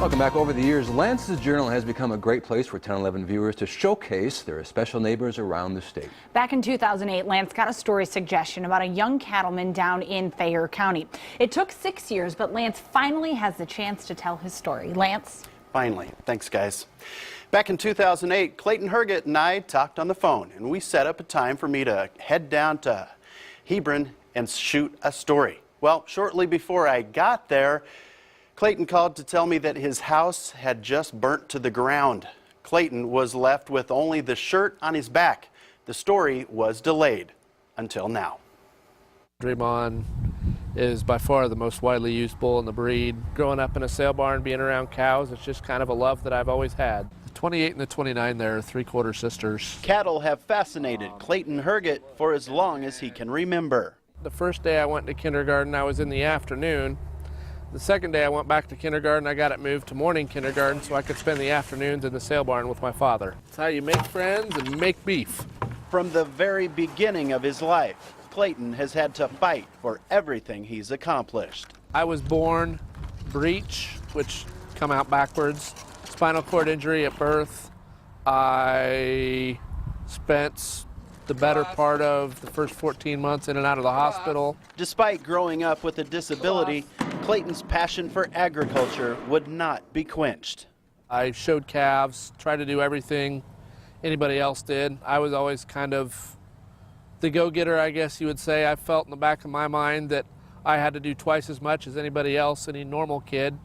Welcome back. Over the years, Lance's Journal has become a great place for 1011 viewers to showcase their special neighbors around the state. Back in 2008, Lance got a story suggestion about a young cattleman down in Thayer County. It took 6 years, but Lance finally has the chance to tell his story. Lance? Finally. Thanks, guys. Back in 2008, Clayton Hergott and I talked on the phone, and we set up a time for me to head down to Hebron and shoot a story. Well, shortly before I got there, Clayton called to tell me that his house had just burnt to the ground. Clayton was left with only the shirt on his back. The story was delayed until now. Hebron is by far the most widely used bull in the breed. Growing up in a sale barn, being around cows, it's just kind of a love that I've always had. The 28 and the 29 there are three-quarter sisters. Cattle have fascinated Clayton Hergott for as long as he can remember. The first day I went to kindergarten, I was in the afternoon. The second day I went back to kindergarten, I got it moved to morning kindergarten so I could spend the afternoons in the sale barn with my father. It's how you make friends and make beef. From the very beginning of his life, Clayton has had to fight for everything he's accomplished. I was born breech, which come out backwards, spinal cord injury at birth. I spent the better part of the first 14 months in and out of the hospital. Despite growing up with a disability, Clayton's passion for agriculture would not be quenched. I showed calves, tried to do everything anybody else did. I was always kind of the go-getter, I guess you would say. I felt in the back of my mind that I had to do twice as much as anybody else, any normal kid,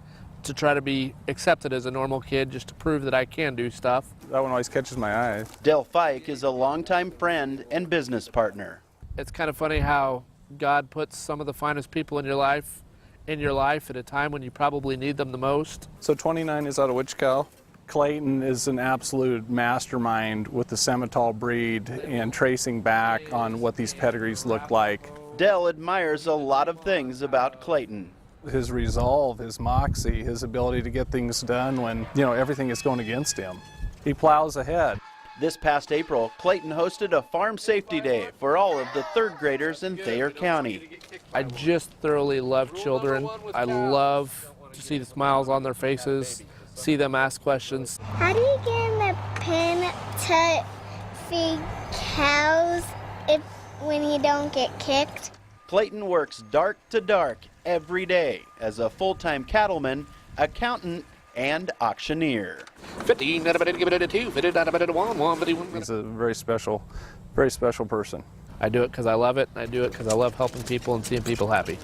to try to be accepted as a normal kid, just to prove that I can do stuff. That one always catches my eye. Del Fike is a longtime friend and business partner. It's kind of funny how God puts some of the finest people in your life at a time when you probably need them the most. So 29 is out of which cow? Clayton is an absolute mastermind with the Simmental breed and tracing back on what these pedigrees look like. Del admires a lot of things about Clayton. His resolve, his moxie, his ability to get things done when, everything is going against him. He plows ahead. This past April, Clayton hosted a farm safety day for all of the third graders in Thayer County. I just thoroughly love children. I love to see the smiles on their faces, see them ask questions. How do you get in the pen to feed cows when you don't get kicked? Clayton works dark to dark every day as a full-time cattleman, accountant, and auctioneer. 15, give it a 2, 1. He's a very special person. I do it because I love it, and I do it because I love helping people and seeing people happy.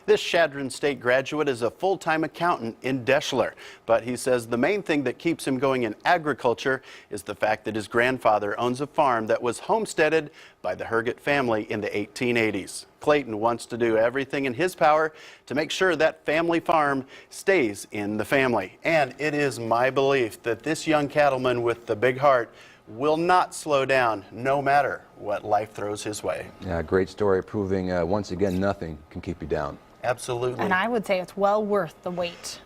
This Chadron State graduate is a full-time accountant in Deschler, but he says the main thing that keeps him going in agriculture is the fact that his grandfather owns a farm that was homesteaded by the Hergott family in the 1880s. Clayton wants to do everything in his power to make sure that family farm stays in the family. And it is my belief that this young cattleman with the big heart will not slow down no matter what life throws his way. Yeah, great story proving once again nothing can keep you down. Absolutely. And I would say it's well worth the wait.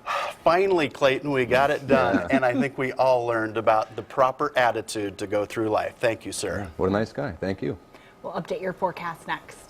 Finally, Clayton, we got it done, and I think we all learned about the proper attitude to go through life. Thank you, sir. What a nice guy. Thank you. We'll update your forecast next.